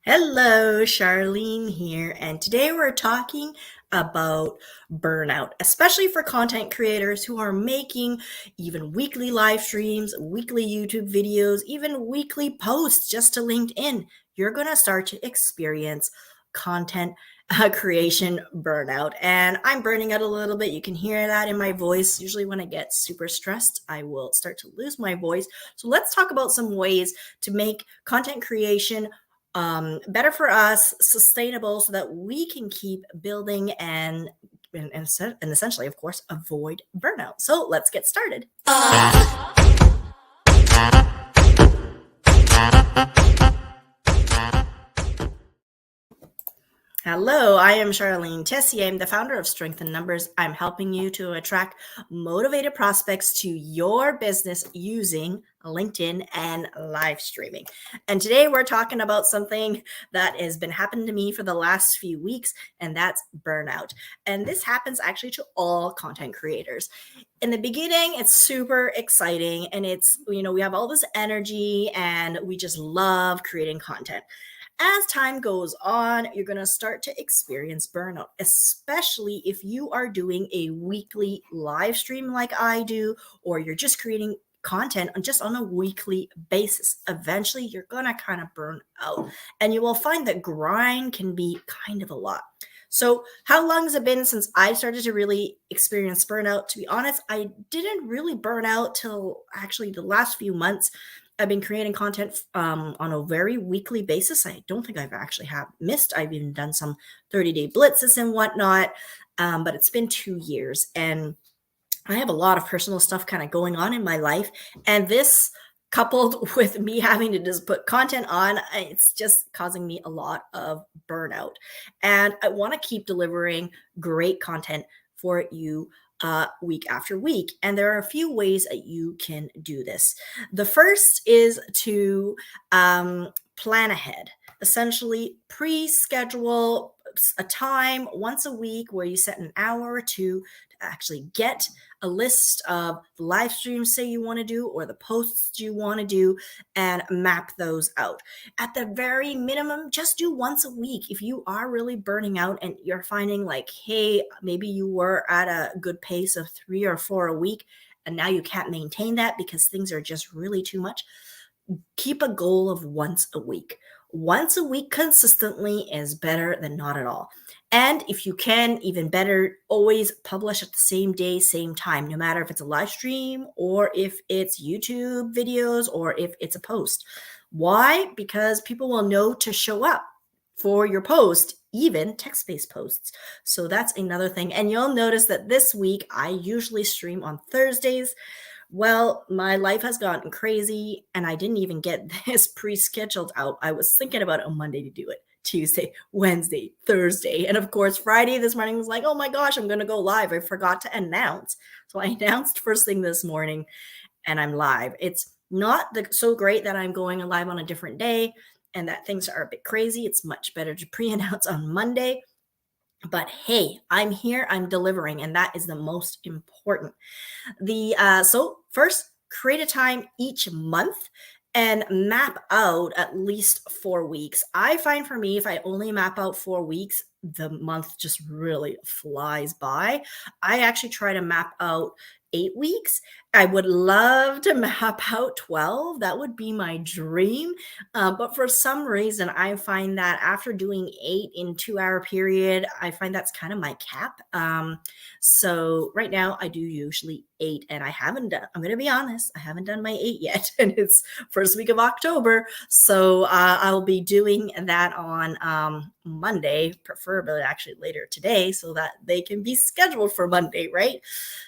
Hello, Charlene here, and today we're talking about burnout, especially for content creators who are making even weekly live streams, weekly YouTube videos, even weekly posts just to LinkedIn. You're going to start to experience content creation burnout, and I'm burning out a little bit. You can hear that in my voice. Usually, when I get super stressed, I will start to lose my voice. So, let's talk about some ways to make content creation better for us, sustainable, so that we can keep building and essentially, of course, avoid burnout. So let's get started. Hello, I am Charlene Tessier. I'm the founder of Strength in Numbers. I'm helping you to attract motivated prospects to your business using LinkedIn and live streaming. And today we're talking about something that has been happening to me for the last few weeks, and that's burnout. And this happens actually to all content creators. In the beginning, it's super exciting and we have all this energy and we just love creating content. As time goes on, you're going to start to experience burnout, especially if you are doing a weekly live stream like I do, or you're just creating content just on a weekly basis. Eventually, you're going to kind of burn out, and you will find that grind can be kind of a lot. So, how long has it been since I started to really experience burnout? To be honest, I didn't really burn out till actually the last few months. I've been creating content on a very weekly basis. I don't think I've actually have missed. I've even done some 30-day blitzes and whatnot, but it's been 2 years, and I have a lot of personal stuff kind of going on in my life, and this coupled with me having to just put content on, it's just causing me a lot of burnout. And I want to keep delivering great content for you week after week. And there are a few ways that you can do this. The first is to plan ahead, essentially pre schedule a time once a week where you set an hour or two to actually get a list of the live streams, say you want to do, or the posts you want to do, and map those out. At the very minimum, just do once a week. If you are really burning out and you're finding like, hey, maybe you were at a good pace of 3 or 4 a week, and now you can't maintain that because things are just really too much, keep a goal of once a week. Once a week consistently is better than not at all. And if you can, even better, always publish at the same day, same time, no matter if it's a live stream or if it's YouTube videos or if it's a post. Why? Because people will know to show up for your post, even text-based posts. So that's another thing. And you'll notice that this week I usually stream on Thursdays. Well, my life has gotten crazy and I didn't even get this pre-scheduled out. I was thinking about it on Monday to do it. Tuesday, Wednesday, Thursday. And of course, Friday this morning was like, oh my gosh, I'm going to go live. I forgot to announce. So I announced first thing this morning and I'm live. It's not so great that I'm going live on a different day and that things are a bit crazy. It's much better to pre-announce on Monday. But hey, I'm here, I'm delivering, and that is the most important. So first, create a time each month and map out at least 4 weeks. I find for me, if I only map out 4 weeks, the month just really flies by. I actually try to map out 8 weeks. I would love to map out 12. That would be my dream. But for some reason, I find that after doing 8 in 2 hour period, I find that's kind of my cap. So right now I do usually 8, and I haven't done, I'm going to be honest, I haven't done my 8 yet. And it's first week of October. So I'll be doing that on Monday, preferably actually later today, so that they can be scheduled for Monday, right?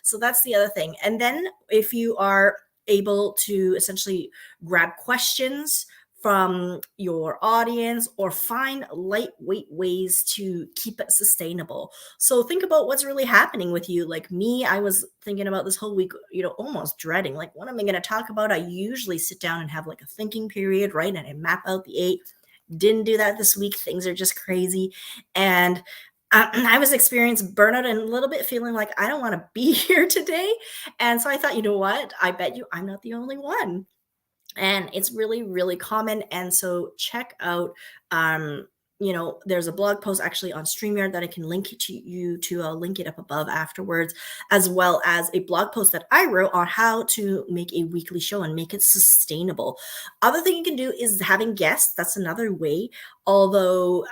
So that's the other thing. And then if you are able to essentially grab questions from your audience or find lightweight ways to keep it sustainable. So think about what's really happening with you. Like me, I was thinking about this whole week, almost dreading, like, what am I going to talk about? I usually sit down and have like a thinking period, right? And I map out the 8. Didn't do that this week. Things are just crazy. And I was experiencing burnout and a little bit feeling like I don't want to be here today. And so I thought, you know what? I bet you I'm not the only one. and it's really, really common. And so check out, there's a blog post actually on StreamYard that I can link to you to. I'll link it up above afterwards, as well as a blog post that I wrote on how to make a weekly show and make it sustainable. Other thing you can do is having guests. That's another way. Although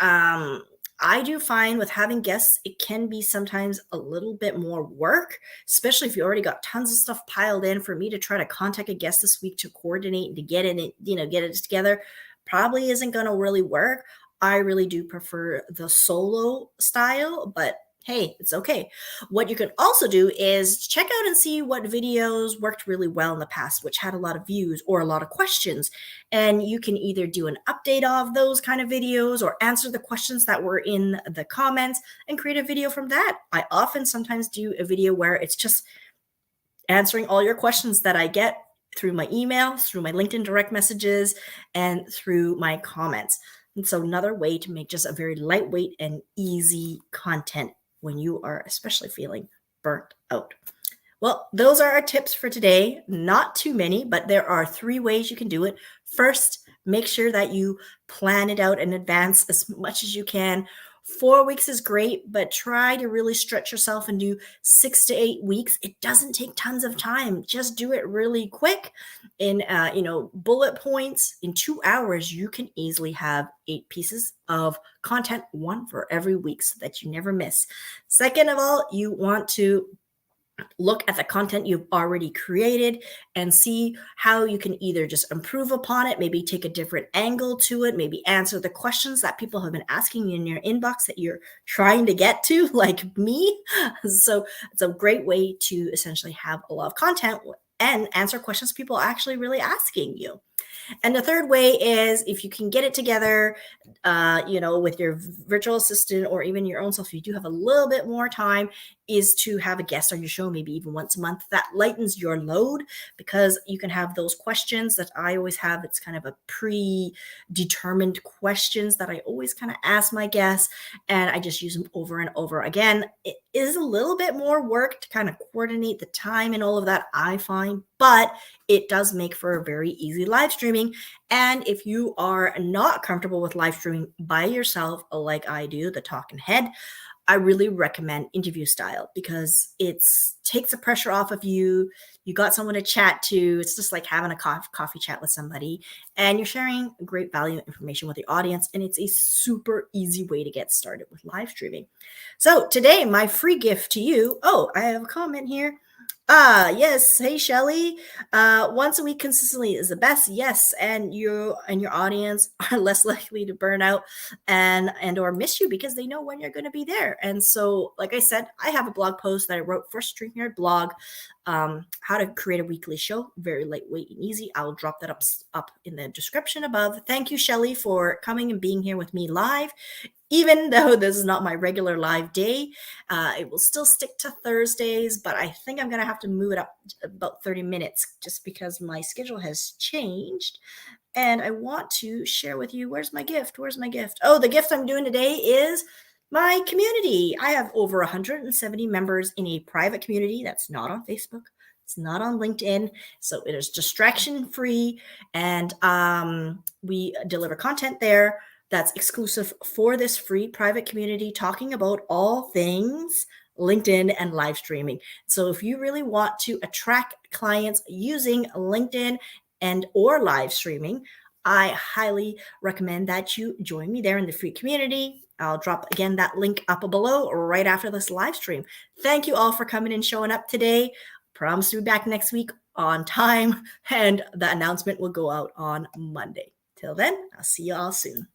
I do find with having guests, it can be sometimes a little bit more work, especially if you already got tons of stuff piled in. For me to try to contact a guest this week to coordinate and to get it, get it together, probably isn't going to really work. I really do prefer the solo style, but hey, it's okay. What you can also do is check out and see what videos worked really well in the past, which had a lot of views or a lot of questions. And you can either do an update of those kind of videos or answer the questions that were in the comments and create a video from that. I often sometimes do a video where it's just answering all your questions that I get through my email, through my LinkedIn direct messages, and through my comments. And so another way to make just a very lightweight and easy content when you are especially feeling burnt out. Well, those are our tips for today. Not too many, but there are 3 ways you can do it. First, make sure that you plan it out in advance as much as you can. 4 weeks is great, but try to really stretch yourself and do 6 to 8 weeks. It doesn't take tons of time. Just do it really quick in, bullet points. In 2 hours, you can easily have 8 pieces of content, one for every week, so that you never miss. Second of all, you want to look at the content you've already created and see how you can either just improve upon it, maybe take a different angle to it, maybe answer the questions that people have been asking you in your inbox that you're trying to get to, like me. So it's a great way to essentially have a lot of content and answer questions people are actually really asking you. And the third way is if you can get it together, with your virtual assistant or even your own self, if you do have a little bit more time, is to have a guest on your show, maybe even once a month. That lightens your load because you can have those questions that I always have. It's kind of a predetermined questions that I always kind of ask my guests, and I just use them over and over again. It is a little bit more work to kind of coordinate the time and all of that, I find, but it does make for a very easy live streaming. And if you are not comfortable with live streaming by yourself, like I do, the talking head, I really recommend interview style because it takes the pressure off of you. You got someone to chat to. It's just like having a coffee chat with somebody, and you're sharing great value information with the audience. And it's a super easy way to get started with live streaming. So today, my free gift to you. Oh, I have a comment here. Yes. Hey, Shelly. Once a week consistently is the best. Yes, and you and your audience are less likely to burn out and or miss you because they know when you're going to be there. And so, like I said, I have a blog post that I wrote for StreamYard blog, how to create a weekly show, very lightweight and easy. I'll drop that up in the description above. Thank you, Shelly, for coming and being here with me live. Even though this is not my regular live day, it will still stick to Thursdays, but I think I'm going to have to move it up about 30 minutes just because my schedule has changed. And I want to share with you, where's my gift? Where's my gift? Oh, the gift I'm doing today is my community. I have over 170 members in a private community that's not on Facebook. It's not on LinkedIn. So it is distraction free. And we deliver content there that's exclusive for this free private community, talking about all things LinkedIn and live streaming. So if you really want to attract clients using LinkedIn and or live streaming, I highly recommend that you join me there in the free community. I'll drop again that link up below right after this live stream. Thank you all for coming and showing up today. Promise to be back next week on time, and the announcement will go out on Monday. Till then, I'll see you all soon.